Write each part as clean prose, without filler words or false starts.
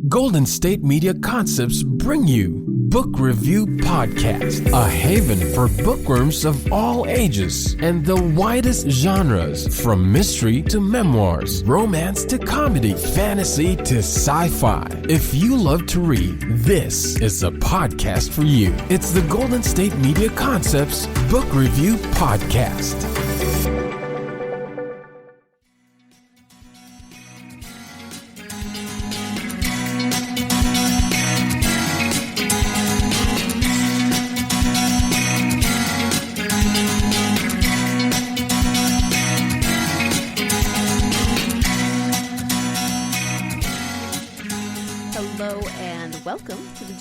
Golden State Media Concepts bring you Book Review Podcast, a haven for bookworms of all ages and the widest genres, from mystery to memoirs, romance to comedy, fantasy to sci-fi. If you love to read, this is a podcast for you. It's the Golden State Media Concepts Book Review Podcast.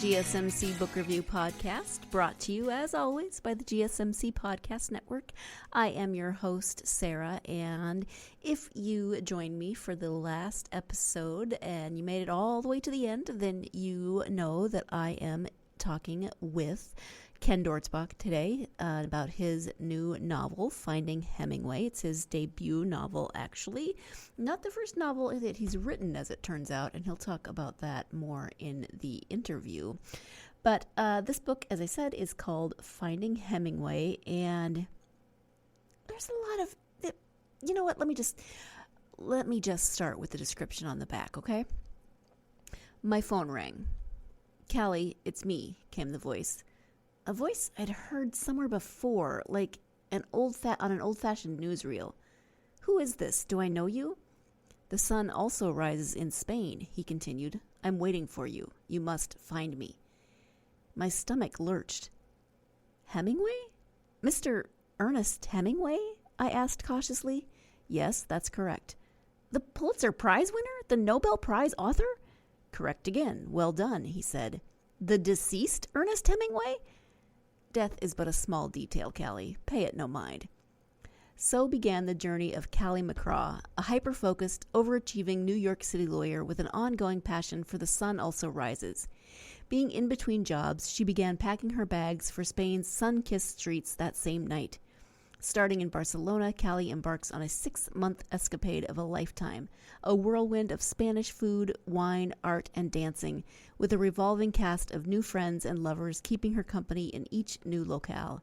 GSMC Book Review Podcast, brought to you, as always, by the GSMC Podcast Network. I am your host, Sarah, and if you joined me for the last episode and you made it all the way to the end, then you know that I am talking with Ken Dortzbach today about his new novel, Finding Hemingway. It's his debut novel, actually. Not the first novel that he's written, as it turns out, and he'll talk about that more in the interview. But this book, as I said, is called Finding Hemingway, and there's a lot of... You know what? Let me just start with the description on the back, okay? My phone rang. "Callie, it's me," came the voice. A voice I'd heard somewhere before, like on an old-fashioned newsreel. "Who is this? Do I know you?" "The sun also rises in Spain," he continued. "I'm waiting for you. You must find me." My stomach lurched. "Hemingway? Mr. Ernest Hemingway?" I asked cautiously. "Yes, that's correct." "The Pulitzer Prize winner? The Nobel Prize author?" "Correct again. Well done," he said. "The deceased Ernest Hemingway?" "Death is but a small detail, Callie. Pay it no mind." So began the journey of Callie McCraw, a hyper-focused, overachieving New York City lawyer with an ongoing passion for The Sun Also Rises. Being in between jobs, she began packing her bags for Spain's sun-kissed streets that same night. Starting in Barcelona, Callie embarks on a 6-month escapade of a lifetime, a whirlwind of Spanish food, wine, art, and dancing, with a revolving cast of new friends and lovers keeping her company in each new locale.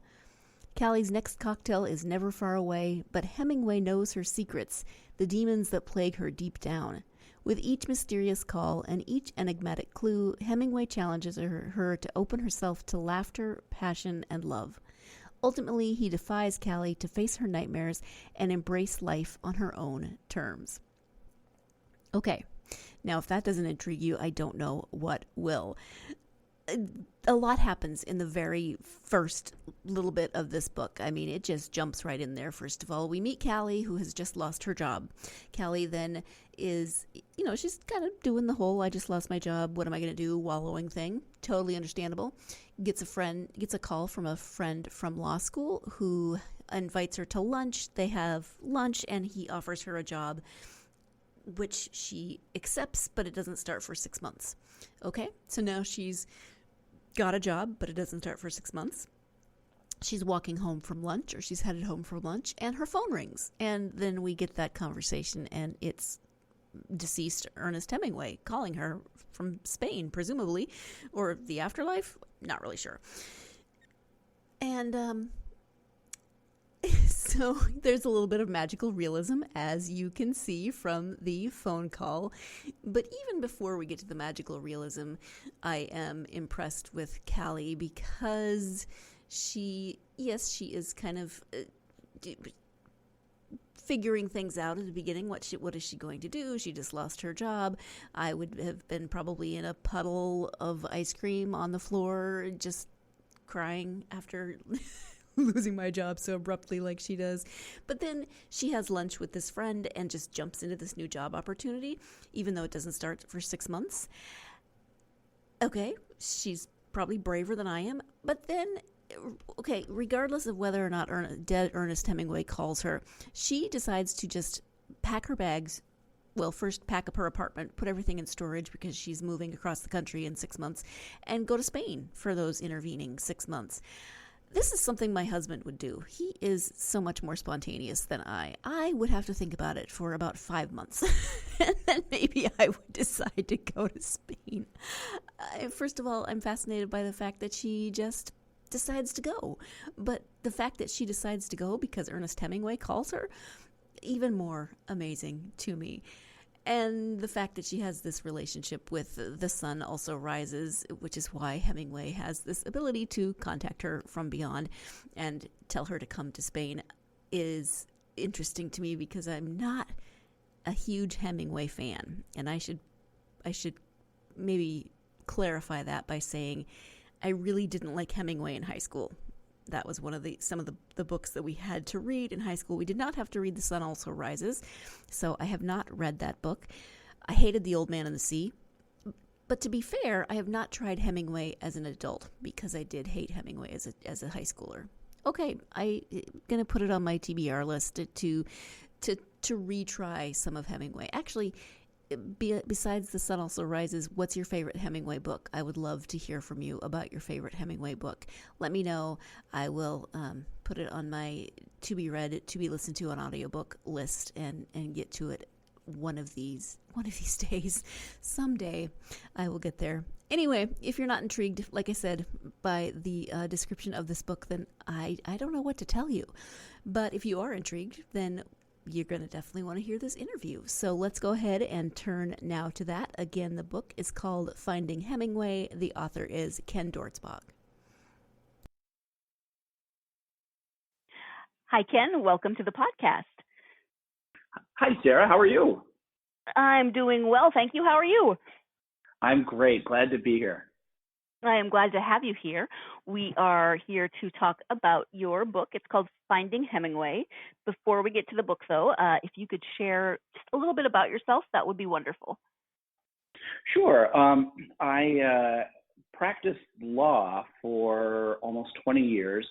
Callie's next cocktail is never far away, but Hemingway knows her secrets, the demons that plague her deep down. With each mysterious call and each enigmatic clue, Hemingway challenges her to open herself to laughter, passion, and love. Ultimately, he defies Callie to face her nightmares and embrace life on her own terms. Okay, now if that doesn't intrigue you, I don't know what will. A lot happens in the very first little bit of this book. I mean, it just jumps right in there. First of all, we meet Callie, who has just lost her job. Callie then is, she's kind of doing the whole, "I just lost my job, what am I going to do?" wallowing thing. Totally understandable. Gets a call from a friend from law school who invites her to lunch. They have lunch, and he offers her a job, which she accepts, but it doesn't start for 6 months. Okay, so now she's got a job, but it doesn't start for 6 months. She's walking home from lunch, or she's headed home from lunch, and her phone rings. And then we get that conversation, and it's deceased Ernest Hemingway calling her from Spain, presumably, or the afterlife. Not really sure. And so there's a little bit of magical realism, as you can see from the phone call. But even before we get to the magical realism, I am impressed with Callie because she is kind of figuring things out at the beginning. What is she going to do? She just lost her job. I would have been probably in a puddle of ice cream on the floor, just crying after losing my job so abruptly like she does. But then she has lunch with this friend and just jumps into this new job opportunity, even though it doesn't start for 6 months. Okay, she's probably braver than I am. But then, okay, regardless of whether or not dead Ernest Hemingway calls her, she decides to just pack her bags. Well, first pack up her apartment, put everything in storage because she's moving across the country in 6 months, and go to Spain for those intervening 6 months. This is something my husband would do. He is so much more spontaneous than I. I would have to think about it for about 5 months, and then maybe I would decide to go to Spain. First of all, I'm fascinated by the fact that she just decides to go. But the fact that she decides to go because Ernest Hemingway calls her, even more amazing to me. And the fact that she has this relationship with The Sun Also Rises, which is why Hemingway has this ability to contact her from beyond and tell her to come to Spain, is interesting to me because I'm not a huge Hemingway fan. And I should maybe clarify that by saying I really didn't like Hemingway in high school. That was some of the books that we had to read in high school. We did not have to read The Sun Also Rises, so I have not read that book. I hated The Old Man and the Sea. But to be fair, I have not tried Hemingway as an adult because I did hate Hemingway as a high schooler. Okay, I'm going to put it on my TBR list to retry some of Hemingway. Actually, besides The Sun Also Rises, what's your favorite Hemingway book? I would love to hear from you about your favorite Hemingway book. Let me know. I will put it on my to be read, to be listened to on audiobook list and get to it one of these days. Someday I will get there. Anyway, if you're not intrigued, like I said, by the description of this book, then I don't know what to tell you. But if you are intrigued, then you're going to definitely want to hear this interview. So let's go ahead and turn now to that. Again, the book is called Finding Hemingway. The author is Ken Dortzbach. Hi, Ken. Welcome to the podcast. Hi, Sarah. How are you? I'm doing well. Thank you. How are you? I'm great. Glad to be here. I am glad to have you here. We are here to talk about your book. It's called Finding Hemingway. Before we get to the book, though, if you could share just a little bit about yourself, that would be wonderful. Sure. I practiced law for almost 20 years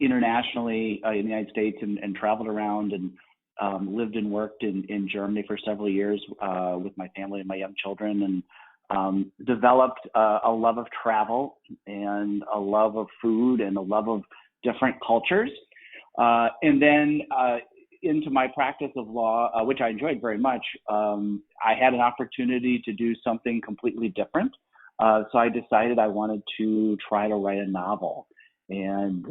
internationally in the United States and traveled around and lived and worked in Germany for several years with my family and my young children, and developed a love of travel and a love of food and a love of different cultures. And then into my practice of law, which I enjoyed very much, I had an opportunity to do something completely different. So I decided I wanted to try to write a novel. And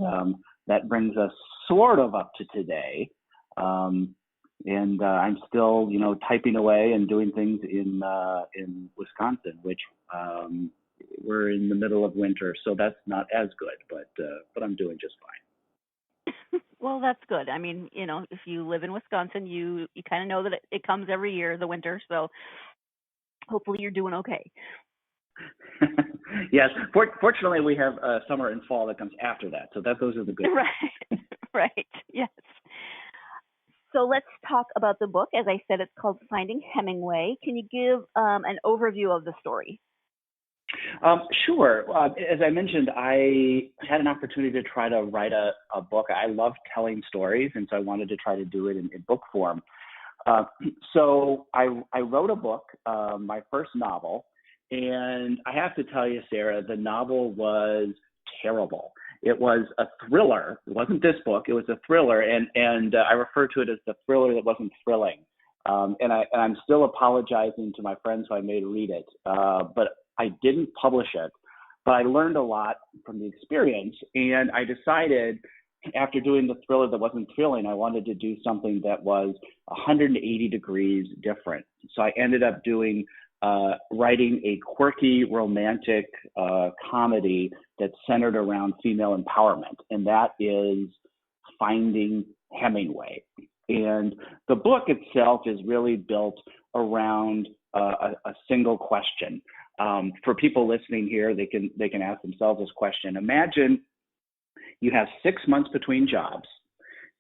that brings us sort of up to today. And I'm still, typing away and doing things in Wisconsin, which we're in the middle of winter, so that's not as good. But I'm doing just fine. Well, that's good. I mean, if you live in Wisconsin, you kind of know that it comes every year, the winter. So hopefully you're doing okay. Yes. Fortunately, we have summer and fall that comes after that. So those are the good. Right. Right. Yes. So let's talk about the book. As I said, it's called Finding Hemingway. Can you give an overview of the story? Sure. As I mentioned, I had an opportunity to try to write a book. I love telling stories, and so I wanted to try to do it in book form. So I wrote a book, my first novel, and I have to tell you, Sarah, the novel was terrible. It was a thriller. It wasn't this book. It was a thriller, and I refer to it as the thriller that wasn't thrilling. And I'm still apologizing to my friends who I made read it, but I didn't publish it. But I learned a lot from the experience, and I decided after doing the thriller that wasn't thrilling, I wanted to do something that was 180 degrees different. So I ended up writing a quirky, romantic comedy that's centered around female empowerment, and that is Finding Hemingway. And the book itself is really built around a single question. For people listening here, they can ask themselves this question. Imagine you have 6 months between jobs,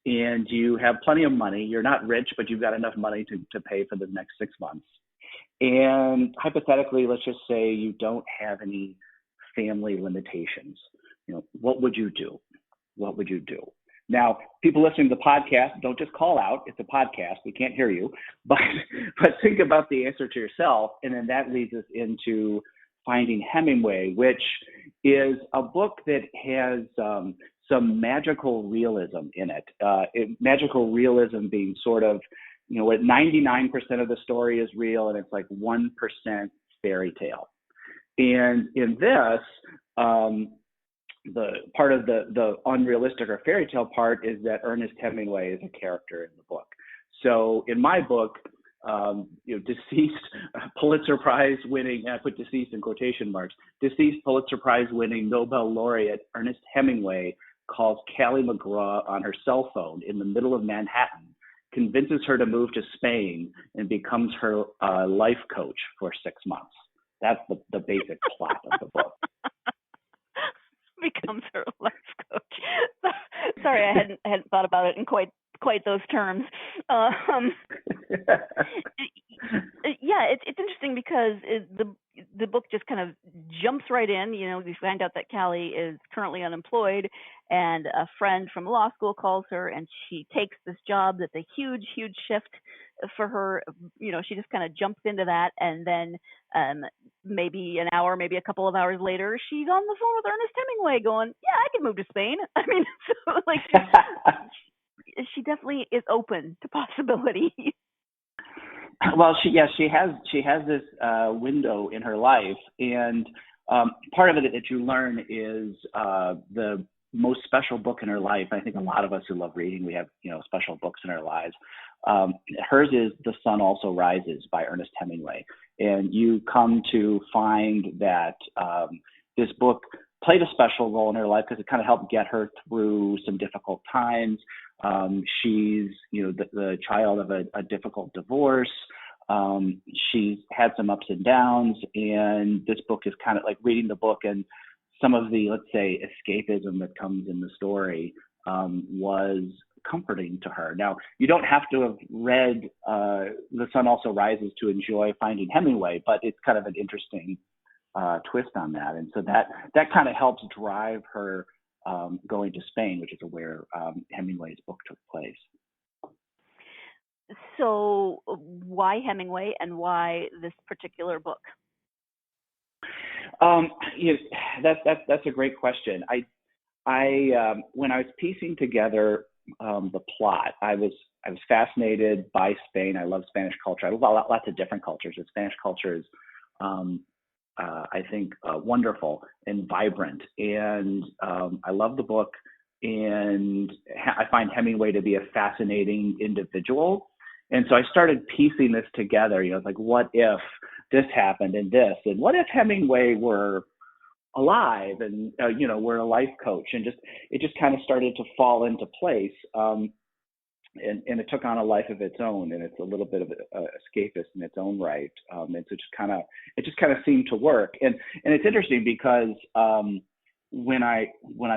and you have plenty of money. You're not rich, but you've got enough money to pay for the next 6 months. And hypothetically, let's just say you don't have any family limitations. What would you do? What would you do? Now, people listening to the podcast, don't just call out. It's a podcast. We can't hear you. But think about the answer to yourself. And then that leads us into Finding Hemingway, which is a book that has some magical realism in it. Magical realism being sort of, what 99% of the story is real and it's like 1% fairy tale. And in this, the part of the unrealistic or fairy tale part is that Ernest Hemingway is a character in the book. So in my book, deceased Pulitzer Prize winning, I put deceased in quotation marks, deceased Pulitzer Prize winning Nobel laureate Ernest Hemingway calls Callie McGraw on her cell phone in the middle of Manhattan, convinces her to move to Spain, and becomes her life coach for 6 months. That's the basic plot of the book. Becomes her life coach. Sorry, I hadn't thought about it in quite those terms. Yeah, it's interesting because the book just kind of jumps right in. We find out that Callie is currently unemployed, and a friend from law school calls her, and she takes this job that's a huge shift for her. She just kind of jumps into that, and then maybe an hour, maybe a couple of hours later, she's on the phone with Ernest Hemingway going, yeah, I can move to Spain. I mean, so like she definitely is open to possibility. Well, she has this window in her life, and part of it that you learn is the most special book in her life. I think a lot of us who love reading, we have special books in our lives. Hers is The Sun Also Rises by Ernest Hemingway, and you come to find that this book played a special role in her life because it kind of helped get her through some difficult times. She's the child of a difficult divorce. She's had some ups and downs, and this book is kind of like reading the book, and some of the, let's say, escapism that comes in the story was comforting to her. Now, you don't have to have read The Sun Also Rises to enjoy Finding Hemingway, but it's kind of an interesting twist on that. And so that kind of helps drive her going to Spain, which is where Hemingway's book took place. So why Hemingway and why this particular book? That's a great question. I when I was piecing together the plot, I was fascinated by Spain. I love Spanish culture. I love lots of different cultures. The Spanish culture is, I think, wonderful and vibrant. And I love the book, and I find Hemingway to be a fascinating individual. And so I started piecing this together. It's like, what if this happened and this, and what if Hemingway were alive and were a life coach, and it just kind of started to fall into place. And it took on a life of its own, and it's a little bit of escapist in its own right. And so it just kind of seemed to work. And it's interesting because when I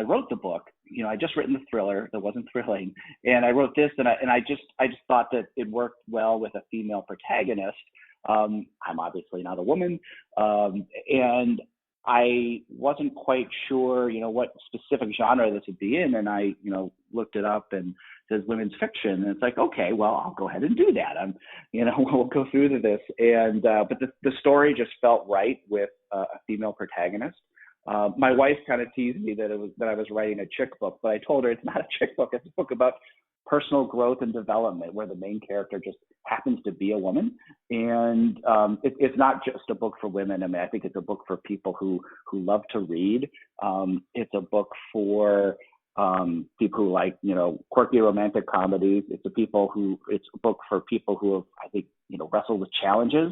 wrote the book, I just written the thriller that wasn't thrilling, and I wrote this, and I just thought that it worked well with a female protagonist. I'm obviously not a woman, and I wasn't quite sure, what specific genre this would be in, and I, looked it up, and it says women's fiction, and it's like, okay, well, I'll go ahead and do that. We'll go through to this, and but the story just felt right with a female protagonist. My wife kind of teased me that I was writing a chick book, but I told her it's not a chick book. It's a book about personal growth and development, where the main character just happens to be a woman. And it's not just a book for women. I mean, I think it's a book for people who love to read. It's a book for people who like, quirky romantic comedies. It's a book for people who have, I think, wrestled with challenges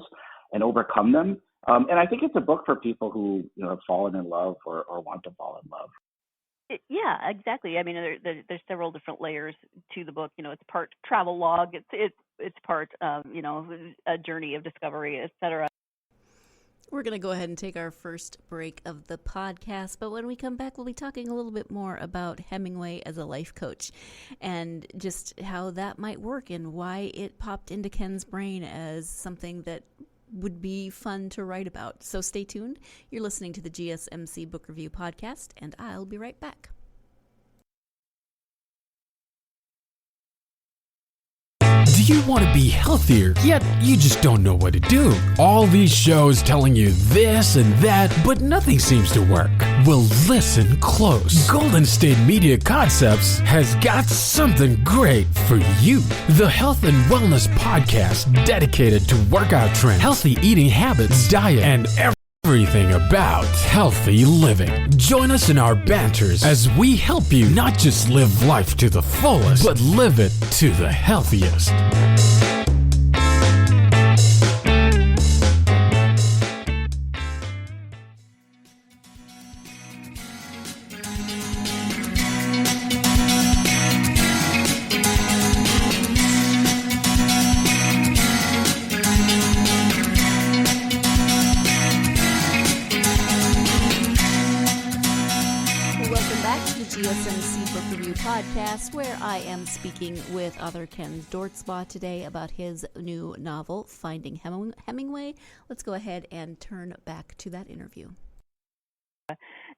and overcome them. And I think it's a book for people who have fallen in love or want to fall in love. Yeah, exactly. I mean, there's several different layers to the book. It's part travel log. It's part a journey of discovery, etc. We're going to go ahead and take our first break of the podcast, but when we come back, we'll be talking a little bit more about Hemingway as a life coach and just how that might work and why it popped into Ken's brain as something that would be fun to write about. So stay tuned. You're listening to the GSMC Book Review Podcast, and I'll be right back. Do you want to be healthier, yet you just don't know what to do? All these shows telling you this and that, but nothing seems to work. Well, listen close. Golden State Media Concepts has got something great for you. The Health and Wellness Podcast dedicated to workout trends, healthy eating habits, diet, and everything about healthy living. Join us in our banters as we help you not just live life to the fullest, but live it to the healthiest. GSMC Book Review Podcast, where I am speaking with author Ken Dortzbach today about his new novel, Finding Hemingway. Let's go ahead and turn back to that interview.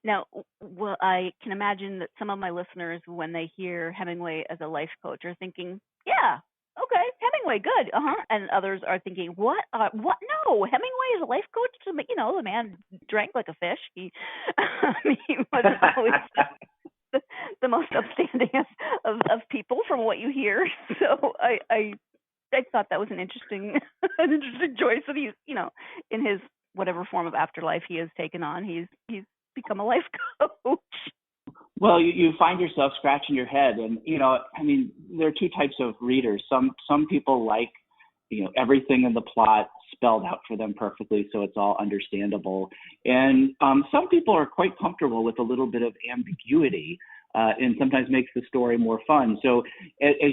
Now, well, I can imagine that some of my listeners, when they hear Hemingway as a life coach, are thinking, yeah, okay, Hemingway, good, and others are thinking, what? No, Hemingway is a life coach. You know, the man drank like a fish. He was always the most upstanding of people from what you hear. So I thought that was an interesting choice that he's, you know, in his whatever form of afterlife he has taken on, he's become a life coach. Well, you find yourself scratching your head, and you know, I mean, there are two types of readers. Some people like, you know, everything in the plot spelled out for them perfectly, so it's all understandable. And some people are quite comfortable with a little bit of ambiguity, and sometimes makes the story more fun. So as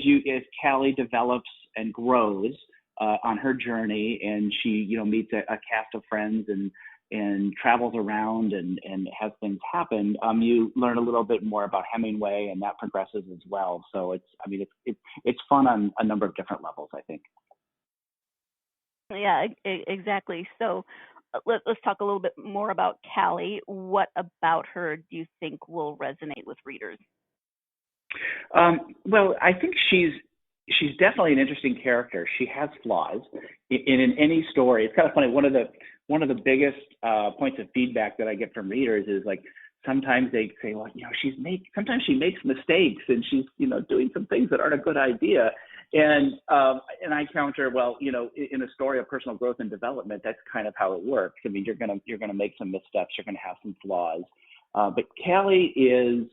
Callie develops and grows on her journey, and she, you know, meets a cast of friends and travels around and has things happen, you learn a little bit more about Hemingway, and that progresses as well. So it's fun on a number of different levels, I think. Yeah, exactly. So let's talk a little bit more about Callie. What about her do you think will resonate with readers? Well, I think she's definitely an interesting character. She has flaws. In any story, it's kind of funny. One of the biggest points of feedback that I get from readers is like, sometimes they say, well, you know, sometimes she makes mistakes, and she's, you know, doing some things that aren't a good idea. And I counter, well, you know, in a story of personal growth and development, that's kind of how it works. I mean, you're gonna make some missteps, you're gonna have some flaws. But Callie is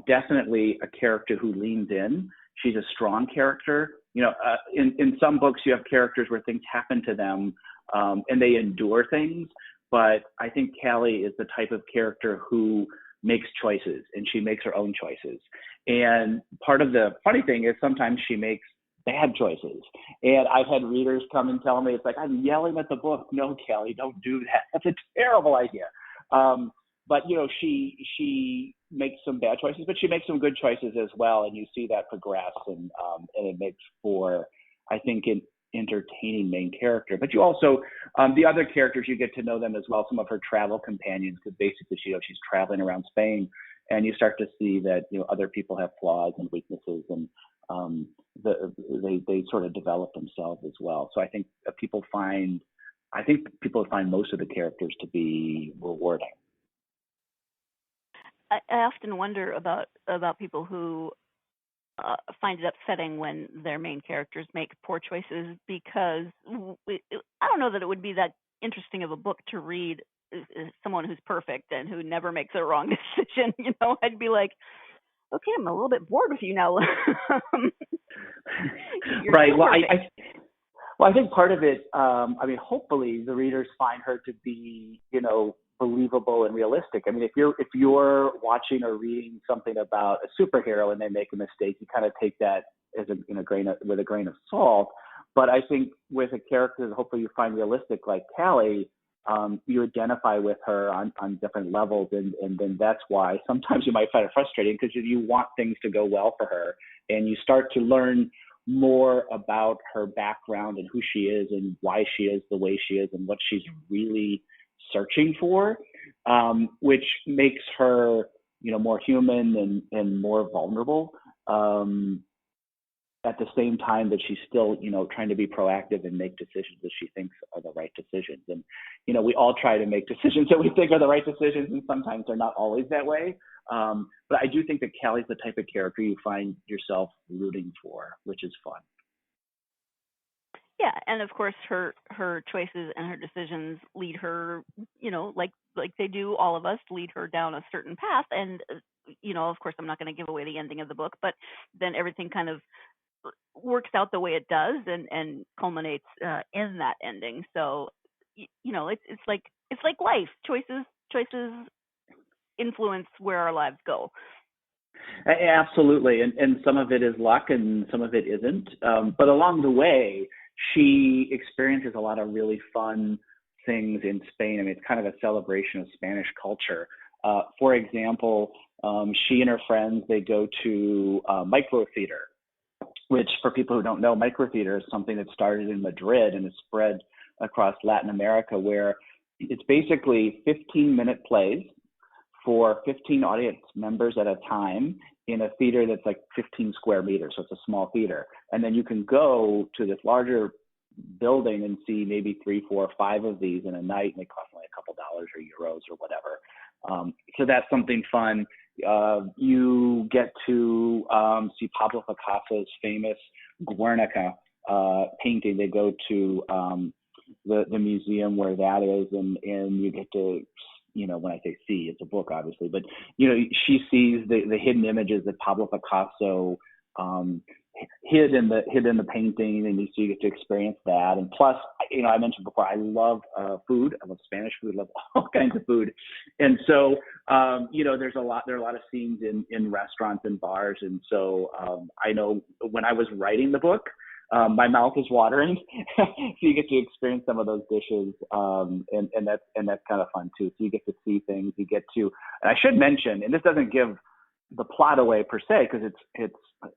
definitely a character who leans in. She's a strong character. You know, in some books you have characters where things happen to them and they endure things. But I think Callie is the type of character who makes choices, and she makes her own choices. And part of the funny thing is sometimes she makes bad choices. And I've had readers come and tell me, it's like, I'm yelling at the book. No, Callie, don't do that. That's a terrible idea. But, you know, she makes some bad choices, but she makes some good choices as well. And you see that progress, and it makes for, I think, an entertaining main character. But you also, the other characters, you get to know them as well. Some of her travel companions, because basically she's traveling around Spain, and you start to see that, you know, other people have flaws and weaknesses, and they sort of develop themselves as well. So I think people find most of the characters to be rewarding. I often wonder about people who find it upsetting when their main characters make poor choices, because I don't know that it would be that interesting of a book to read someone who's perfect and who never makes a wrong decision. You know, I'd be like, okay, I'm a little bit bored with you now. Right. Well, I think part of it, I mean, hopefully the readers find her to be, you know, believable and realistic. I mean, if you're watching or reading something about a superhero and they make a mistake, you kind of take that as with a grain of salt. But I think with a character that hopefully you find realistic, like Callie, you identify with her on different levels, and then that's why sometimes you might find it frustrating, because you want things to go well for her, and you start to learn more about her background and who she is and why she is the way she is and what she's really searching for, which makes her, you know, more human and more vulnerable. at the same time that she's still, trying to be proactive and make decisions that she thinks are the right decisions. And, we all try to make decisions that we think are the right decisions, and sometimes they're not always that way. But I do think that Callie's the type of character you find yourself rooting for, which is fun. Yeah, and of course her choices and her decisions lead her, like they do all of us, lead her down a certain path. And of course, I'm not going to give away the ending of the book, but then everything kind of works out the way it does and culminates in that ending. So it's like life. Choices influence where our lives go. Absolutely, and some of it is luck and some of it isn't. But along the way, she experiences a lot of really fun things in Spain. I mean, it's kind of a celebration of Spanish culture. For example, she and her friends, they go to micro theater, which for people who don't know, micro theater is something that started in Madrid and is spread across Latin America, where it's basically 15-minute plays for 15 audience members at a time in a theater that's like 15 square meters. So it's a small theater. And then you can go to this larger building and see maybe 3, 4, 5 of these in a night, and they cost like a couple dollars or euros or whatever. So that's something fun. You get to see Pablo Picasso's famous Guernica painting. They go to the museum where that is, and you get to, when I say see, it's a book obviously, but she sees the hidden images that Pablo Picasso hid in the painting, and so you get to experience that. And plus, I mentioned before, I love food. I love Spanish food. I love all kinds of food, and so there are a lot of scenes in restaurants and bars. And so I know when I was writing the book, my mouth is watering. So you get to experience some of those dishes, and that's kind of fun too. So you get to see things. You get to, and I should mention, and this doesn't give the plot away per se, because it's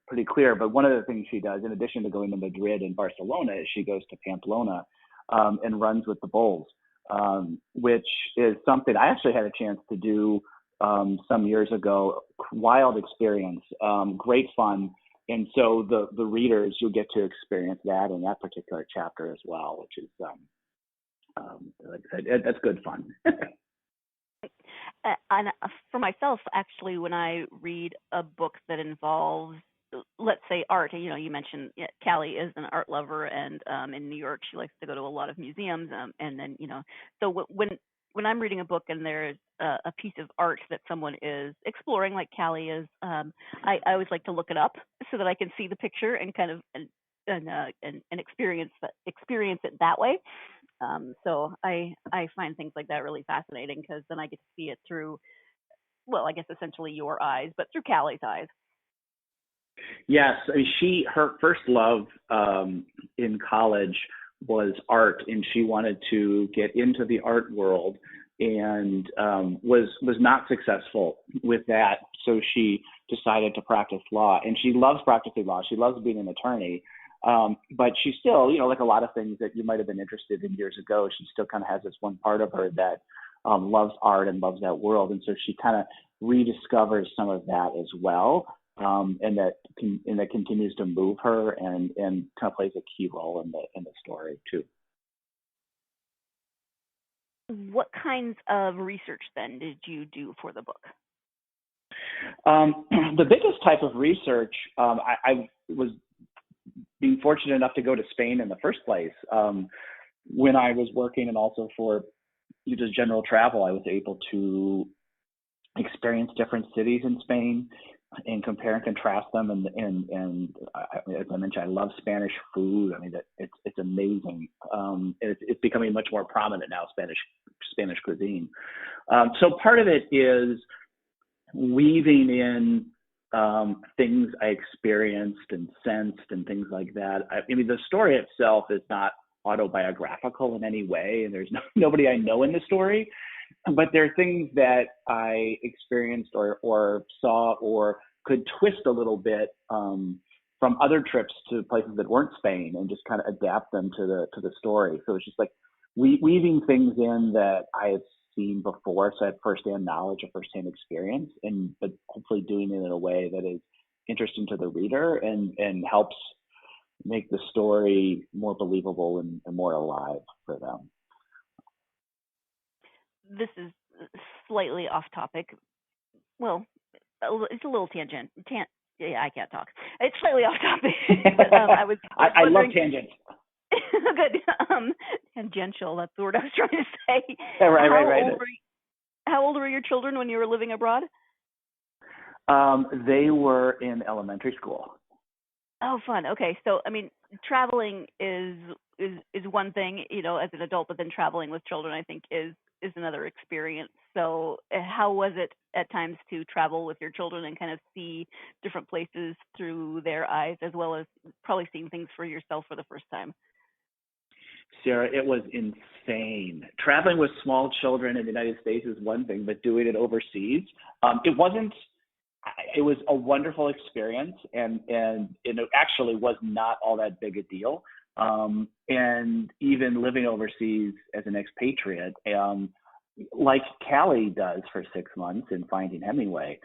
pretty clear, but one of the things she does, in addition to going to Madrid and Barcelona, is she goes to Pamplona and runs with the bulls, which is something I actually had a chance to do some years ago. Wild experience, great fun. And so the readers, you'll get to experience that in that particular chapter as well, which is, like I said, that's good fun. And for myself, actually, when I read a book that involves, let's say, art, you mentioned Callie is an art lover, and in New York, she likes to go to a lot of museums, and then, so when I'm reading a book and there's a piece of art that someone is exploring, like Callie is, I always like to look it up so that I can see the picture and kind of and experience it that way. So I find things like that really fascinating, because then I get to see it through, well, I guess essentially your eyes, but through Callie's eyes. Yes, I mean, her first love in college was art, and she wanted to get into the art world, and was not successful with that. So she decided to practice law, and she loves practicing law. She loves being an attorney. But she still, like a lot of things that you might have been interested in years ago, she still kind of has this one part of her that loves art and loves that world. And so she kind of rediscovers some of that as well. And that continues to move her and kind of plays a key role in the story too. What kinds of research then did you do for the book? The biggest type of research, I was being fortunate enough to go to Spain in the first place. When I was working, and also for just general travel, I was able to experience different cities in Spain and compare and contrast them. And as I mentioned, I love Spanish food. I mean, it's amazing. It's becoming much more prominent now, Spanish cuisine. So part of it is weaving in things I experienced and sensed and things like that. I mean, the story itself is not autobiographical in any way, and there's nobody I know in the story, but there are things that I experienced or saw or could twist a little bit from other trips to places that weren't Spain, and just kind of adapt them to the story. So it's just like weaving things in that I had seen before, so I had firsthand knowledge or firsthand experience, but hopefully doing it in a way that is interesting to the reader and helps make the story more believable and more alive for them. This is slightly off topic. Well, it's a little tangent. Yeah, I can't talk. It's slightly off topic. But, I love tangents. Good. Tangential, that's the word I was trying to say. Yeah, right. How old were your children when you were living abroad? They were in elementary school. Oh, fun. Okay. So, I mean, traveling is one thing, as an adult, but then traveling with children, I think, is another experience. So how was it at times to travel with your children and kind of see different places through their eyes, as well as probably seeing things for yourself for the first time? Sarah, it was insane. Traveling with small children in the United States is one thing, but doing it overseas, it was a wonderful experience, and it actually was not all that big a deal. And even living overseas as an expatriate, like Callie does for 6 months in Finding Hemingway,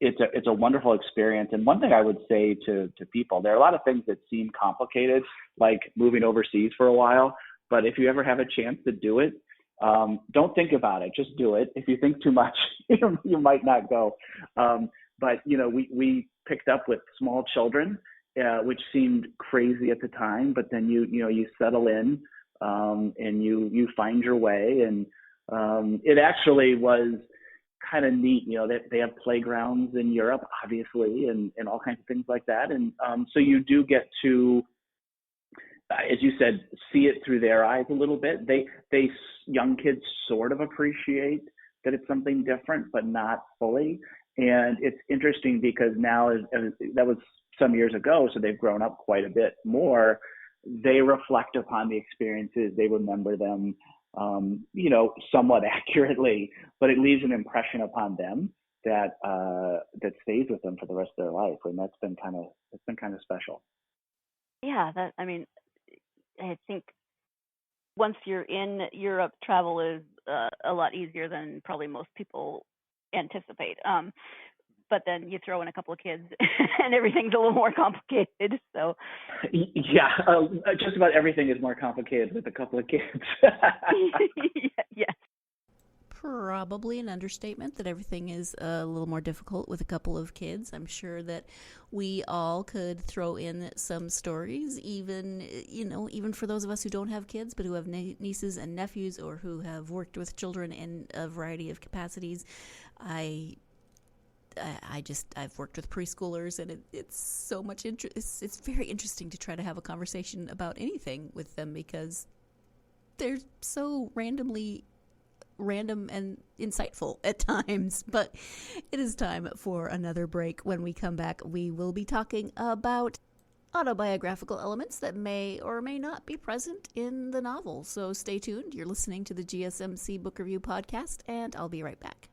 it's a wonderful experience. And one thing I would say to people, there are a lot of things that seem complicated, like moving overseas for a while. But if you ever have a chance to do it, don't think about it. Just do it. If you think too much, you might not go. But we picked up with small children, which seemed crazy at the time. But then you settle in, and you find your way. And it actually was kind of neat. They have playgrounds in Europe, obviously, and all kinds of things like that. And so you do get to, as you said, see it through their eyes a little bit. They young kids sort of appreciate that it's something different, but not fully. And it's interesting because now, that was some years ago, so they've grown up quite a bit more. They reflect upon the experiences. They remember them, somewhat accurately, but it leaves an impression upon them that stays with them for the rest of their life, and that's been kind of special. Yeah, I think once you're in Europe, travel is a lot easier than probably most people anticipate. But then you throw in a couple of kids and everything's a little more complicated. So yeah, just about everything is more complicated with a couple of kids. Yes. Probably an understatement that everything is a little more difficult with a couple of kids. I'm sure that we all could throw in some stories, even for those of us who don't have kids, but who have nieces and nephews, or who have worked with children in a variety of capacities. I've worked with preschoolers, and it's so much it's very interesting to try to have a conversation about anything with them, because they're so random and insightful at times. But it is time for another break. When we come back, we will be talking about autobiographical elements that may or may not be present in the novel. So stay tuned. You're listening to the GSMC Book Review Podcast, and I'll be right back.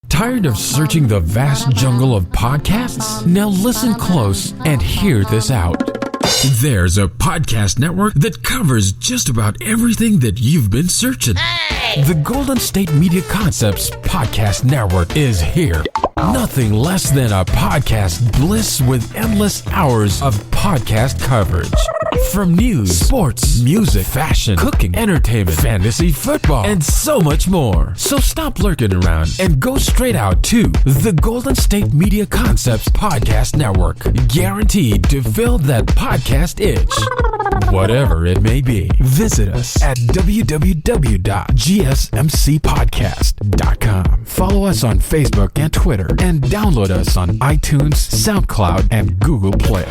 Tired of searching the vast jungle of podcasts? Now listen close and hear this out. There's a podcast network that covers just about everything that you've been searching. Hey! The Golden State Media Concepts Podcast Network is here. Nothing less than a podcast bliss with endless hours of podcast coverage. From news, sports, music, fashion, cooking, entertainment, fantasy, football, and so much more. So stop lurking around and go straight out to the Golden State Media Concepts Podcast Network. Guaranteed to fill that podcast itch. Whatever it may be. Visit us at www.gsmcpodcast.com. Follow us on Facebook and Twitter, and download us on iTunes, SoundCloud, and Google Play.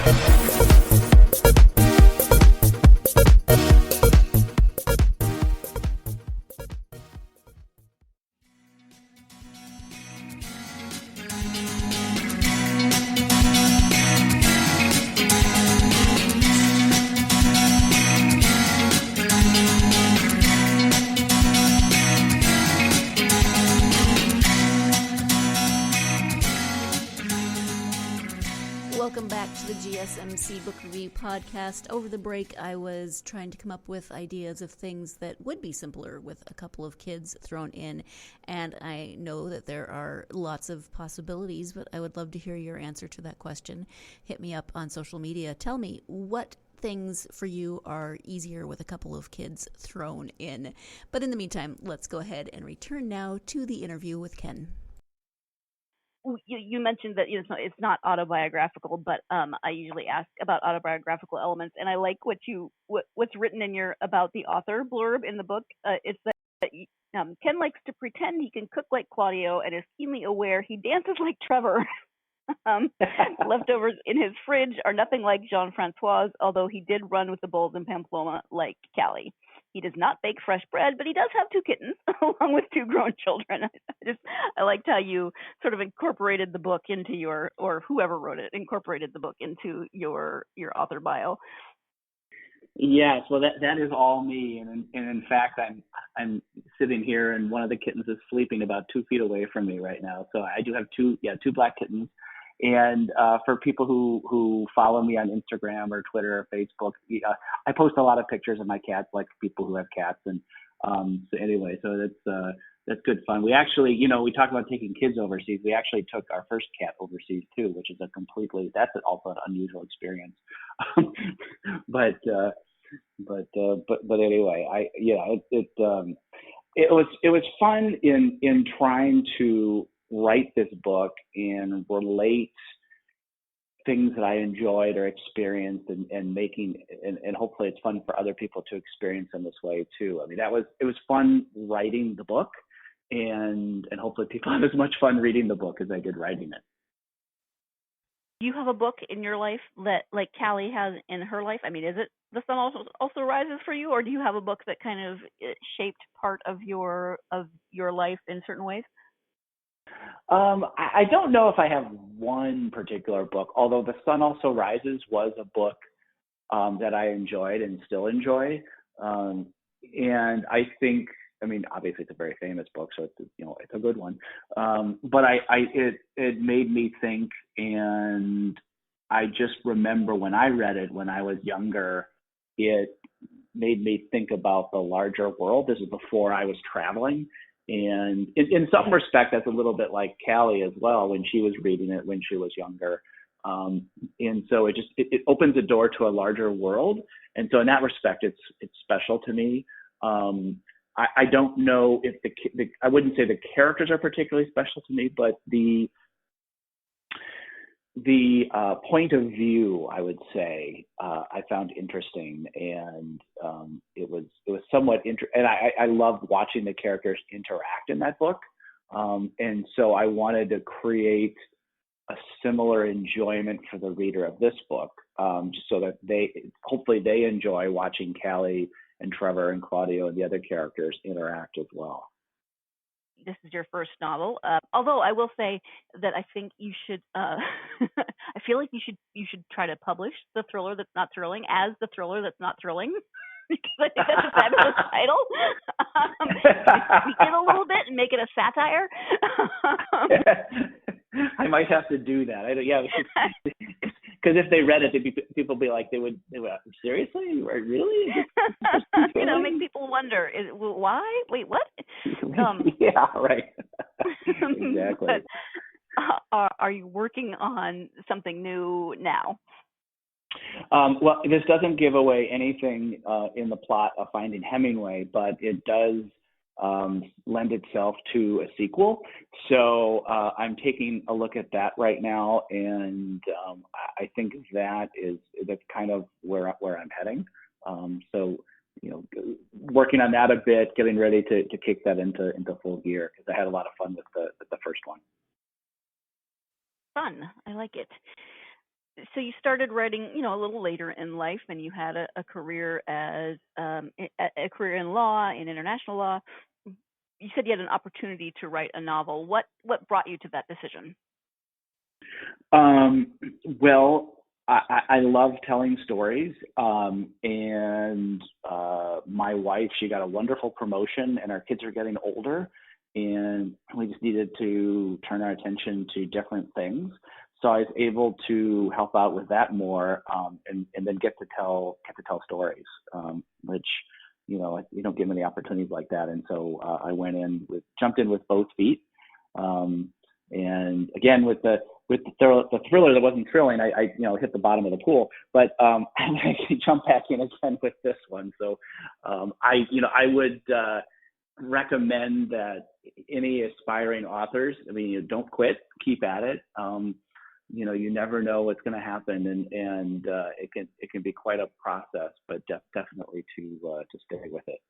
Welcome back to the GSMC Book Review Podcast. Over the break, I was trying to come up with ideas of things that would be simpler with a couple of kids thrown in, and I know that there are lots of possibilities, but I would love to hear your answer to that question. Hit me up on social media. Tell me what things for you are easier with a couple of kids thrown in. But in the meantime, let's go ahead and return now to the interview with Ken. You mentioned that it's not autobiographical, but I usually ask about autobiographical elements, and I like what's written in your about the author blurb in the book. It's that Ken likes to pretend he can cook like Claudio and is keenly aware he dances like Trevor. Leftovers in his fridge are nothing like Jean-Francois's, although he did run with the bulls in Pamplona like Callie. He does not bake fresh bread, but he does have 2 kittens along with 2 grown children. I liked how you sort of incorporated the book into or whoever wrote it, incorporated the book into your author bio. Yes, well, that is all me, and in fact, I'm sitting here, and one of the kittens is sleeping about 2 feet away from me right now. So I do have 2 black kittens. And for people who follow me on Instagram or Twitter or Facebook, I post a lot of pictures of my cats, like people who have cats. And so that's good fun. We actually, we talk about taking kids overseas. We actually took our first cat overseas too, which is that's also an unusual experience. But anyway, it was fun in trying to write this book and relate things that I enjoyed or experienced and making, and hopefully it's fun for other people to experience in this way too. I mean, it was fun writing the book, and hopefully people have as much fun reading the book as I did writing it. Do you have a book in your life that, like Callie has in her life? I mean, is it The Sun Also Rises for you, or do you have a book that kind of shaped part of your life in certain ways? I don't know if I have one particular book, although The Sun Also Rises was a book that I enjoyed and still enjoy. And I think, I mean, obviously it's a very famous book, so it's a good one. But it made me think, and I just remember when I read it when I was younger, it made me think about the larger world. This is before I was traveling. And in some respect, that's a little bit like Callie as well, when she was reading it when she was younger. And so it opens a door to a larger world. And so in that respect, it's special to me. I don't know if I wouldn't say the characters are particularly special to me, but the point of view, I would say, I found interesting, and it was somewhat and I loved watching the characters interact in that book, and so I wanted to create a similar enjoyment for the reader of this book, just so that hopefully they enjoy watching Callie and Trevor and Claudio and the other characters interact as well. This is your first novel, although I will say that I think you should. I feel like you should try to publish the thriller that's not thrilling as the thriller that's not thrilling, because I think that's a fabulous title. Tweak it a little bit and make it a satire. I might have to do that. Because if they read it, people would be like, they would seriously, really? Make people wonder, why? Wait, what? Yeah, right. Exactly. But, are you working on something new now? Well, this doesn't give away anything in the plot of Finding Hemingway, but it does lend itself to a sequel. So I'm taking a look at that right now, and I think that's kind of where I'm heading. So working on that a bit, getting ready to kick that into full gear, because I had a lot of fun with the first one. Fun, I like it. So you started writing, a little later in life, and you had a career as a career in law, in international law. You said you had an opportunity to write a novel. What brought you to that decision? Well, I love telling stories, and my wife, she got a wonderful promotion, and our kids are getting older, and we just needed to turn our attention to different things. so I was able to help out with that more, and then get to tell stories, which you don't get many opportunities like that. And so I jumped in with both feet, and again with the thriller that wasn't thrilling, I hit the bottom of the pool, but I jumped back in again with this one. So I would recommend that any aspiring authors, don't quit, keep at it. You never know what's going to happen, and it can be quite a process, but definitely to stay with it.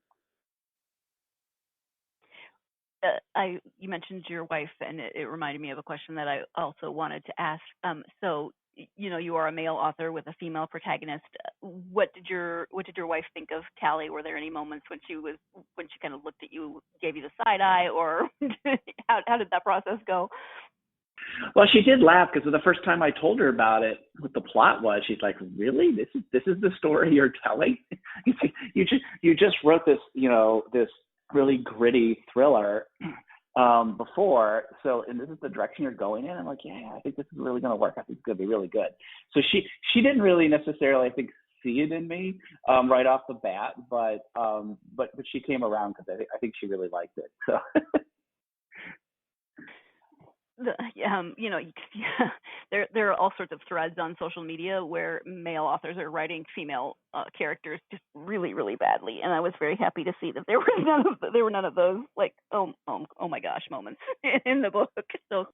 You mentioned your wife, and it reminded me of a question that I also wanted to ask. So, you are a male author with a female protagonist. What did your wife think of Callie? Were there any moments when she kind of looked at you, gave you the side eye, or how did that process go? Well, she did laugh, because the first time I told her about it, what the plot was, she's like, "Really? This is the story you're telling? You just wrote this, this really gritty thriller before, and this is the direction you're going in?" I'm like, "Yeah, I think this is really going to work. I think it's going to be really good." So she didn't really necessarily, I think, see it in me right off the bat, but she came around, because I think she really liked it. So. There are all sorts of threads on social media where male authors are writing female characters just really, really badly, and I was very happy to see that there were none of those like oh my gosh moments in the book. So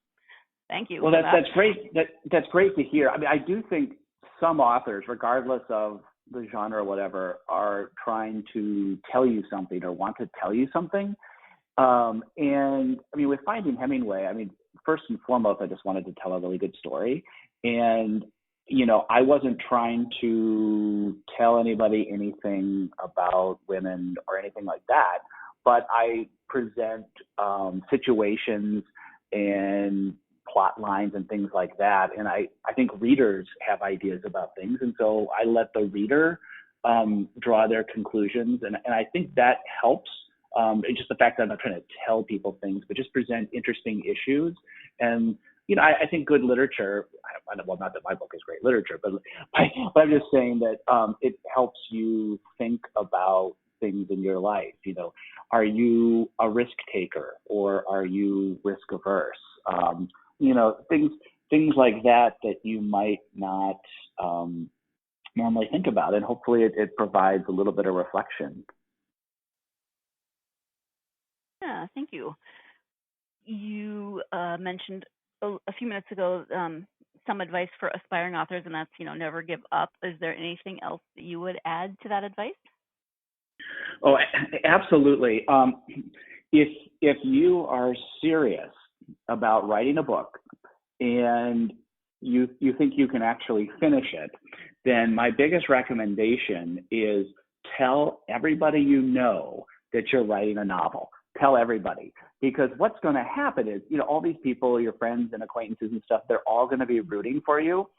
thank you. Well, that's great. That's great to hear. I do think some authors, regardless of the genre or whatever, are trying to tell you something or want to tell you something. And with Finding Hemingway, first and foremost, I just wanted to tell a really good story. And, I wasn't trying to tell anybody anything about women or anything like that, but I present situations and plot lines and things like that. And I think readers have ideas about things. And so I let the reader draw their conclusions. And I think that helps. It's just the fact that I'm not trying to tell people things, but just present interesting issues. And, I think good literature, well, not that my book is great literature, but I'm just saying that it helps you think about things in your life. Are you a risk taker, or are you risk averse? Things like that you might not normally think about. And hopefully it provides a little bit of reflection. Yeah, thank you. You mentioned a few minutes ago some advice for aspiring authors, and that's, never give up. Is there anything else that you would add to that advice? Oh, absolutely. If you are serious about writing a book and you think you can actually finish it, then my biggest recommendation is tell everybody you know that you're writing a novel. Tell everybody, because what's going to happen is, all these people, your friends and acquaintances and stuff, they're all going to be rooting for you.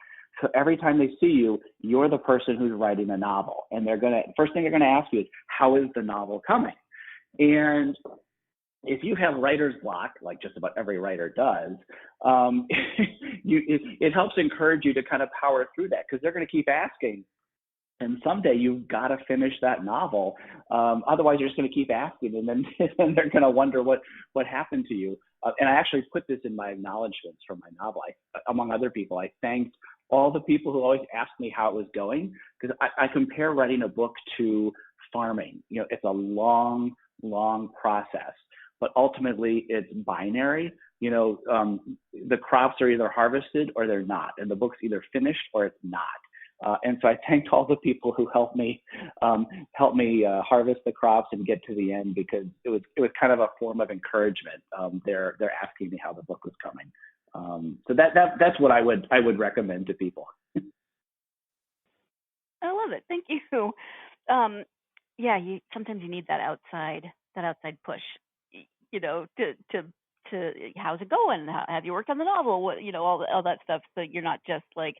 So every time they see you, you're the person who's writing a novel, and first thing they're going to ask you is, how is the novel coming? And if you have writer's block, like just about every writer does, it helps encourage you to kind of power through that, because they're going to keep asking. And someday you've got to finish that novel. Otherwise, you're just going to keep asking, and then they're going to wonder what happened to you. And I actually put this in my acknowledgments for my novel. Among other people, I thanked all the people who always asked me how it was going, because I compare writing a book to farming. It's a long, long process, but ultimately it's binary. The crops are either harvested or they're not, and the book's either finished or it's not. And so I thanked all the people who helped me harvest the crops and get to the end, because it was kind of a form of encouragement. They're asking me how the book was coming. So that's what I would recommend to people. I love it. Thank you. Sometimes you need that outside push, to how's it going? Have you worked on the novel? What, all that stuff. So you're not just like,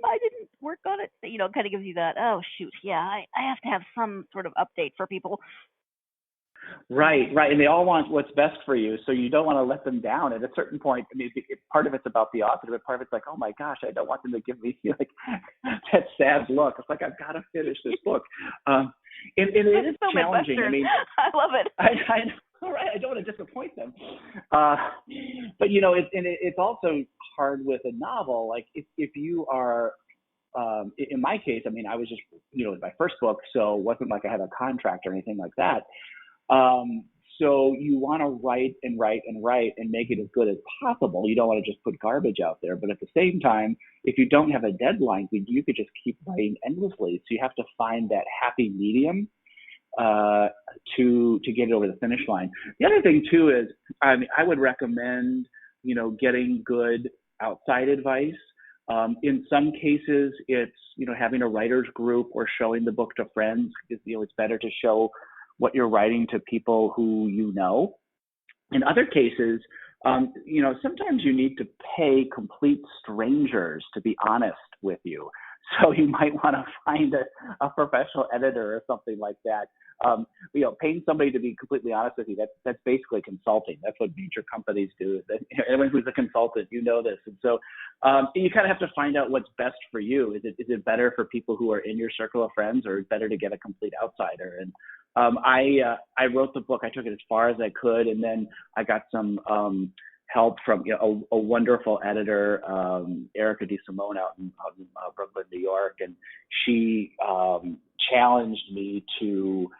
I didn't work on it. Kind of gives you that, oh shoot, yeah, I have to have some sort of update for people. Right. And they all want what's best for you, so you don't want to let them down. At a certain point, I mean, part of it's about the author, but part of it's like, oh my gosh, I don't want them to give me like that sad look. It's like, I've got to finish this book. It is so challenging. Midwestern. I mean, I love it. I all right. I don't want to disappoint them, but it's also hard with a novel. Like if you are. In my case, I mean, I was just, it was my first book, so it wasn't like I had a contract or anything like that. So you want to write and make it as good as possible. You don't want to just put garbage out there. But at the same time, if you don't have a deadline, you could just keep writing endlessly. So you have to find that happy medium to get it over the finish line. The other thing too is, I would recommend, getting good outside advice. In some cases, it's, having a writer's group or showing the book to friends. It's better to show what you're writing to people who you know. In other cases, sometimes you need to pay complete strangers to be honest with you. So you might want to find a professional editor or something like that. Paying somebody to be completely honest with you, that's basically consulting. That's what major companies do. Anyone who's a consultant, this. And so you kind of have to find out what's best for you. Is it better for people who are in your circle of friends, or is it better to get a complete outsider? And I wrote the book. I took it as far as I could, and then I got some help from a wonderful editor, Erica DeSimone out in Brooklyn, New York, and she challenged me to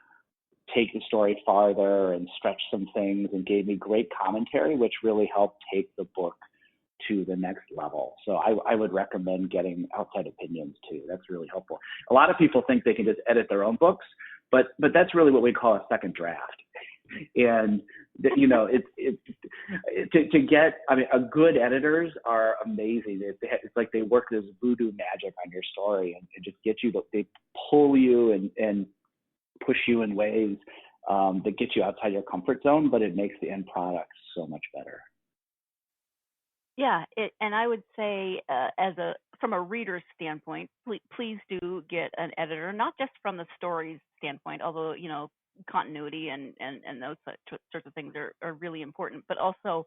take the story farther and stretch some things, and gave me great commentary, which really helped take the book to the next level. So I would recommend getting outside opinions too. That's really helpful. A lot of people think they can just edit their own books, but that's really what we call a second draft. And to get, good editors are amazing. It's like they work this voodoo magic on your story and just get you. They pull you and push you in ways that get you outside your comfort zone, but it makes the end product so much better. Yeah, and I would say, from a reader's standpoint, please do get an editor, not just from the story's standpoint, although continuity and those sorts of things are really important, but also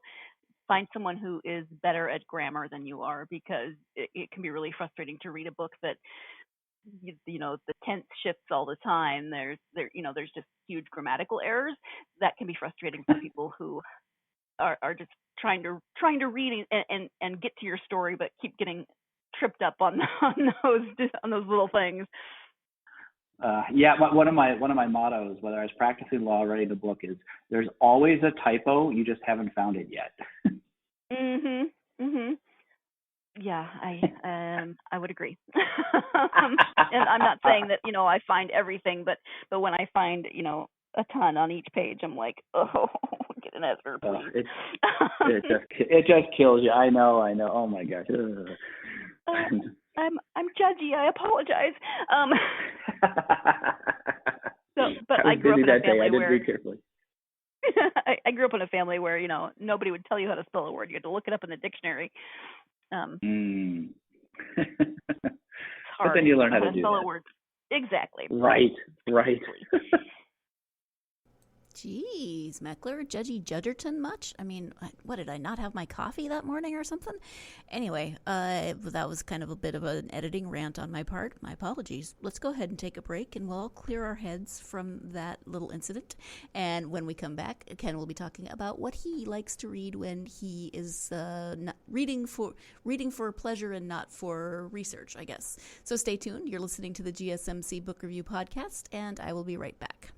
find someone who is better at grammar than you are, because it can be really frustrating to read a book that the tense shifts all the time. There's just huge grammatical errors that can be frustrating for people who are just trying to read and get to your story, but keep getting tripped up on those little things. One of my mottos, whether I was practicing law or writing the book, is there's always a typo, you just haven't found it yet. Yeah, I would agree. And I'm not saying that I find everything, but when I find a ton on each page, I'm like, oh, get an editor, please. It just kills you. I know. Oh my gosh. I'm judgy. I apologize. But I grew up in a family where I grew up in a family where nobody would tell you how to spell a word. You had to look it up in the dictionary. But then you learn how to do spell that. A word. Exactly. Right. Jeez, Meckler, Judgy Judgerton much? I mean, what, did I not have my coffee that morning or something? Anyway, that was kind of a bit of an editing rant on my part. My apologies. Let's go ahead and take a break, and we'll all clear our heads from that little incident. And when we come back, Ken will be talking about what he likes to read when he is not reading for pleasure and not for research, I guess. So stay tuned. You're listening to the GSMC Book Review Podcast, and I will be right back.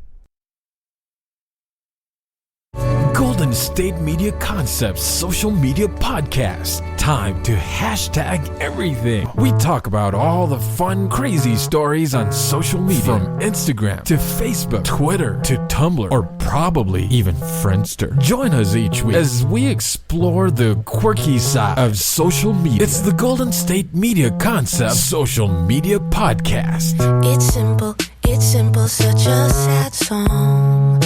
Golden State Media Concepts social media podcast. Time to hashtag everything. We talk about all the fun, crazy stories on social media. From Instagram to Facebook, Twitter to Tumblr, or probably even Friendster. Join us each week as we explore the quirky side of social media. It's the Golden State Media Concepts social media podcast. It's simple, such a sad song.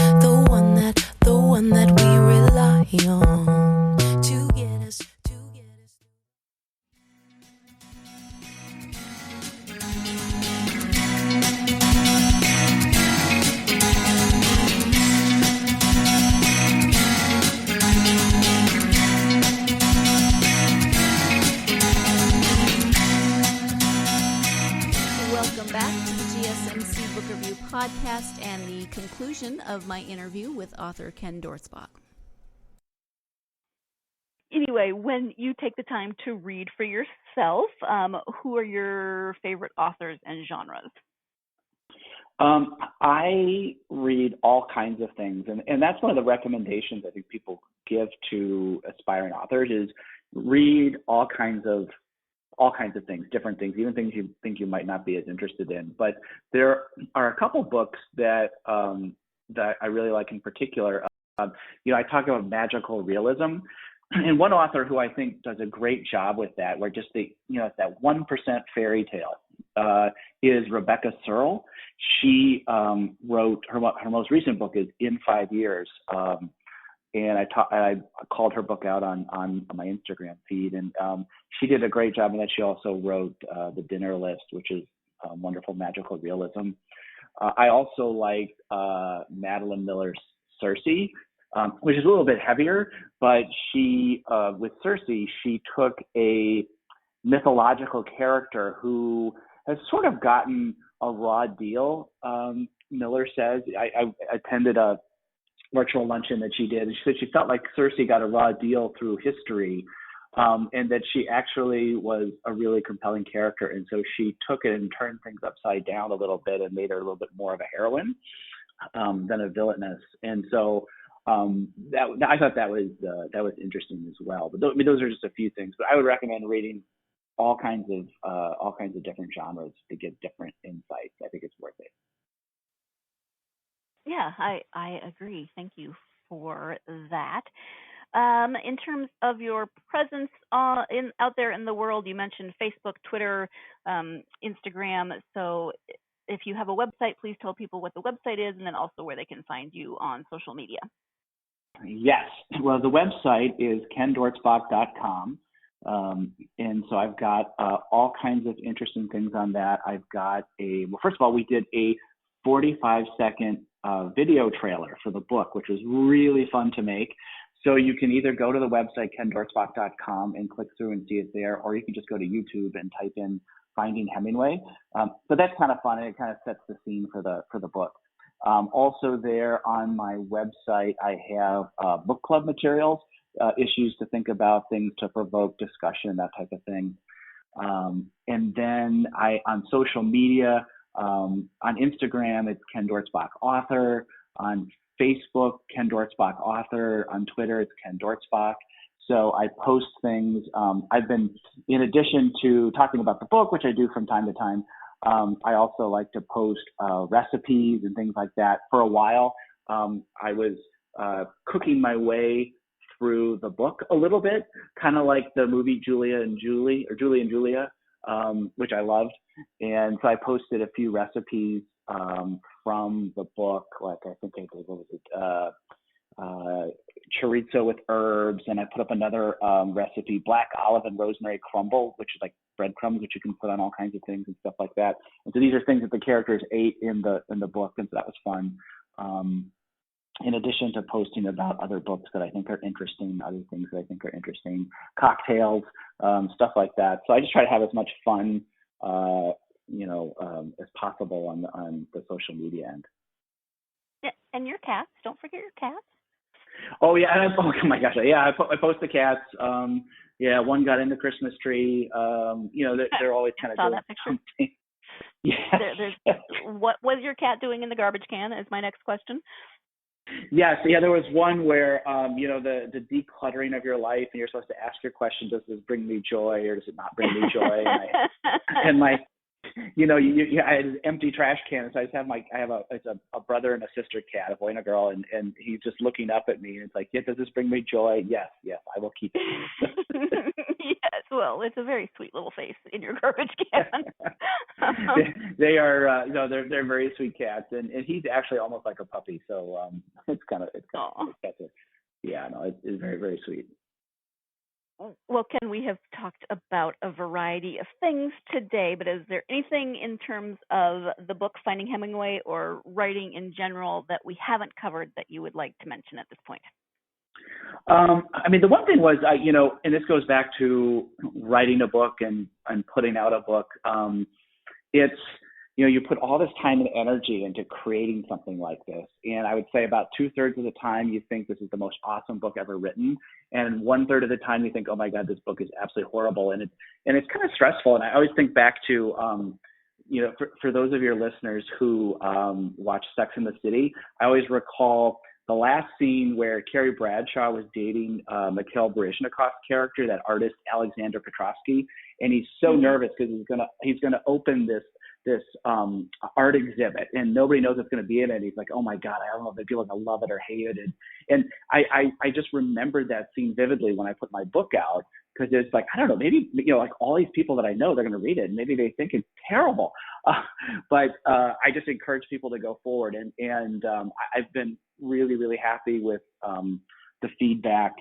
The one that we rely on to get us. podcast and the conclusion of my interview with author Ken Dortzbach. Anyway, when you take the time to read for yourself, who are your favorite authors and genres? I read all kinds of things, and that's one of the recommendations I think people give to aspiring authors is read all kinds of things, different things, even things you think you might not be as interested in. But there are a couple books that I really like in particular. I talk about magical realism, and one author who I think does a great job with that, where just it's that 1% fairy tale, is Rebecca Searle. She wrote her most recent book is In 5 Years. And I called her book out on my Instagram feed, and she did a great job. And then she also wrote The Dinner List, which is wonderful magical realism. I also like Madeline Miller's Circe, which is a little bit heavier, but she with Circe, she took a mythological character who has sort of gotten a raw deal. Miller says, I attended a virtual luncheon that she did, and she said she felt like Circe got a raw deal through history, and that she actually was a really compelling character, and so she took it and turned things upside down a little bit and made her a little bit more of a heroine than a villainess. And so I thought that was interesting as well. But those are just a few things. But I would recommend reading all kinds of different genres to get different insights. I think it's worth it. Yeah, I agree. Thank you for that. In terms of your presence out there in the world, you mentioned Facebook, Twitter, Instagram. So if you have a website, please tell people what the website is and then also where they can find you on social media. Yes. Well, the website is kendortzbach.com. And so I've got all kinds of interesting things on that. I've got first of all, we did a 45-second video trailer for the book, which was really fun to make. So you can either go to the website, kendortzbach.com, and click through and see it there, or you can just go to YouTube and type in Finding Hemingway. But that's kind of fun, and it kind of sets the scene for the book. Also there on my website, I have book club materials, issues to think about, things to provoke discussion, that type of thing. And then on social media, on Instagram, it's Ken Dortzbach Author. On Facebook, Ken Dortzbach Author. On Twitter, it's Ken Dortzbach. So I post things. I've been, in addition to talking about the book, which I do from time to time, I also like to post recipes and things like that. For a while, I was cooking my way through the book a little bit, kind of like the movie Julie and Julia, which I loved. And so I posted a few recipes from the book, like I think I did, what was it, chorizo with herbs, and I put up another recipe, black olive and rosemary crumble, which is like breadcrumbs, which you can put on all kinds of things and stuff like that. And so these are things that the characters ate in the book, and so that was fun. In addition to posting about other books that I think are interesting, other things that I think are interesting, cocktails, stuff like that. So I just try to have as much fun, as possible on the social media end. Yeah, and your cats, don't forget your cats. Oh yeah, oh my gosh, yeah, I post the cats. Yeah, one got in the Christmas tree. They're always kind of doing something. Yeah. What was your cat doing in the garbage can is my next question. Yes, yeah, there was one where, the decluttering of your life, and you're supposed to ask your question, does this bring me joy or does it not bring me joy? I had an empty trash can, so I have a brother and a sister cat, a boy and a girl, and he's just looking up at me, and it's like, yeah, does this bring me joy? Yes, I will keep it. Yes, well, it's a very sweet little face in your garbage can. They are, they're very sweet cats, and he's actually almost like a puppy, so it's very, very sweet. Well, Ken, we have talked about a variety of things today, but is there anything in terms of the book Finding Hemingway or writing in general that we haven't covered that you would like to mention at this point? The one thing was, and this goes back to writing a book and putting out a book. you put all this time and energy into creating something like this. And I would say about 2/3 of the time you think this is the most awesome book ever written. And 1/3 of the time you think, oh my God, this book is absolutely horrible. And it's kind of stressful. And I always think back to, for those of your listeners who watch Sex and the City, I always recall the last scene where Carrie Bradshaw was dating Mikhail Baryshnikov's character, that artist Alexander Petrovsky, and he's so nervous because he's gonna open this art exhibit, and nobody knows what's going to be in it. He's like, oh my God, I don't know if people are going to love it or hate it. And I just remembered that scene vividly when I put my book out, because it's like, I don't know, maybe, like all these people that I know, they're going to read it and maybe they think it's terrible. But I just encourage people to go forward. And I've been really, really happy with the feedback.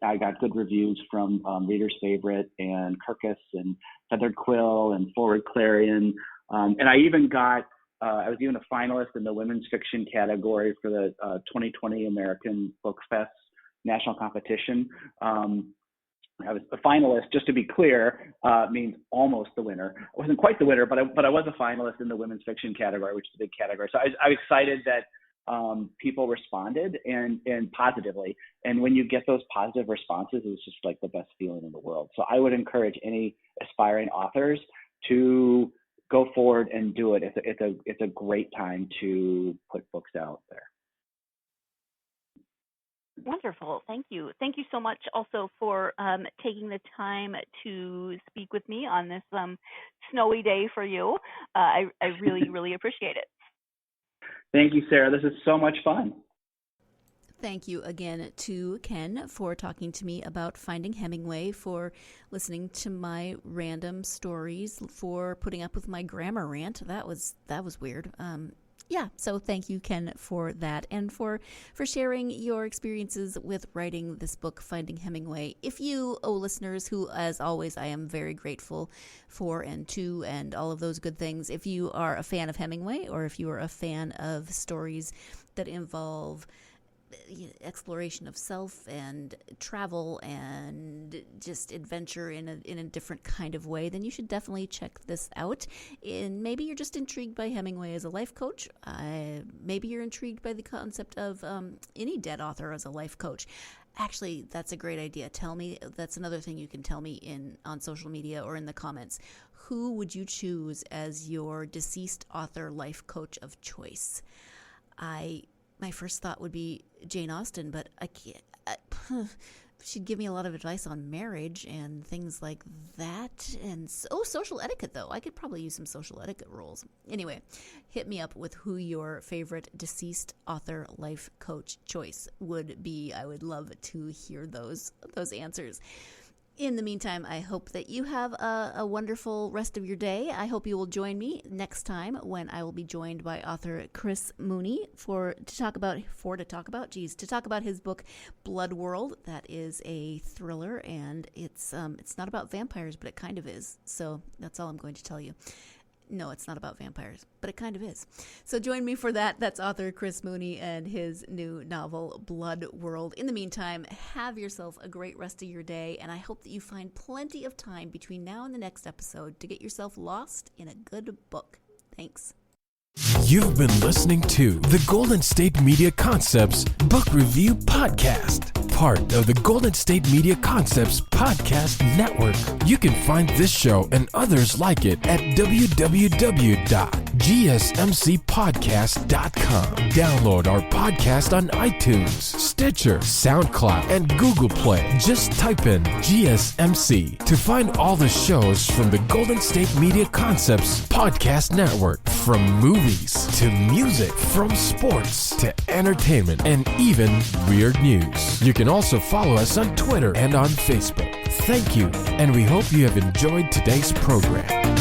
I got good reviews from Reader's Favorite and Kirkus and Feathered Quill and Forward Clarion. And I even got, I was even a finalist in the women's fiction category for the 2020 American Book Fest national competition. I was a finalist, just to be clear, means almost the winner. I wasn't quite the winner, but I was a finalist in the women's fiction category, which is a big category. So I'm excited that people responded and positively. And when you get those positive responses, it's just like the best feeling in the world. So I would encourage any aspiring authors to go forward and do it. It's a great time to put books out there. Wonderful. Thank you. Thank you so much also for taking the time to speak with me on this snowy day for you. I really, really appreciate it. Thank you, Sarah. This is so much fun. Thank you again to Ken for talking to me about Finding Hemingway, for listening to my random stories, for putting up with my grammar rant. That was weird. So thank you, Ken, for that, and for sharing your experiences with writing this book, Finding Hemingway. If you, listeners, who, as always, I am very grateful for and to, and all of those good things, if you are a fan of Hemingway, or if you are a fan of stories that involve exploration of self and travel and just adventure in a different kind of way, then you should definitely check this out. And maybe you're just intrigued by Hemingway as a life coach. Maybe you're intrigued by the concept of any dead author as a life coach. Actually, that's a great idea. Tell me, that's another thing you can tell me on social media or in the comments. Who would you choose as your deceased author life coach of choice? My first thought would be Jane Austen, but I can't. She'd give me a lot of advice on marriage and things like that. And social etiquette, though. I could probably use some social etiquette rules. Anyway, hit me up with who your favorite deceased author life coach choice would be. I would love to hear those answers. In the meantime, I hope that you have a wonderful rest of your day. I hope you will join me next time when I will be joined by author Chris Mooney to talk about his book Blood World. That is a thriller, and it's not about vampires, but it kind of is. So that's all I'm going to tell you. No, it's not about vampires, but it kind of is. So join me for that. That's author Chris Mooney and his new novel, Blood World. In the meantime, have yourself a great rest of your day, and I hope that you find plenty of time between now and the next episode to get yourself lost in a good book. Thanks. You've been listening to the Golden State Media Concepts Book Review Podcast, part of the Golden State Media Concepts Podcast Network. You can find this show and others like it at www.gsmcpodcast.com. Download our podcast on iTunes, Stitcher, SoundCloud, and Google Play. Just type in GSMC to find all the shows from the Golden State Media Concepts Podcast Network, from movies to music, from sports to entertainment, and even weird news. You can also follow us on Twitter and on Facebook. Thank you, and we hope you have enjoyed today's program.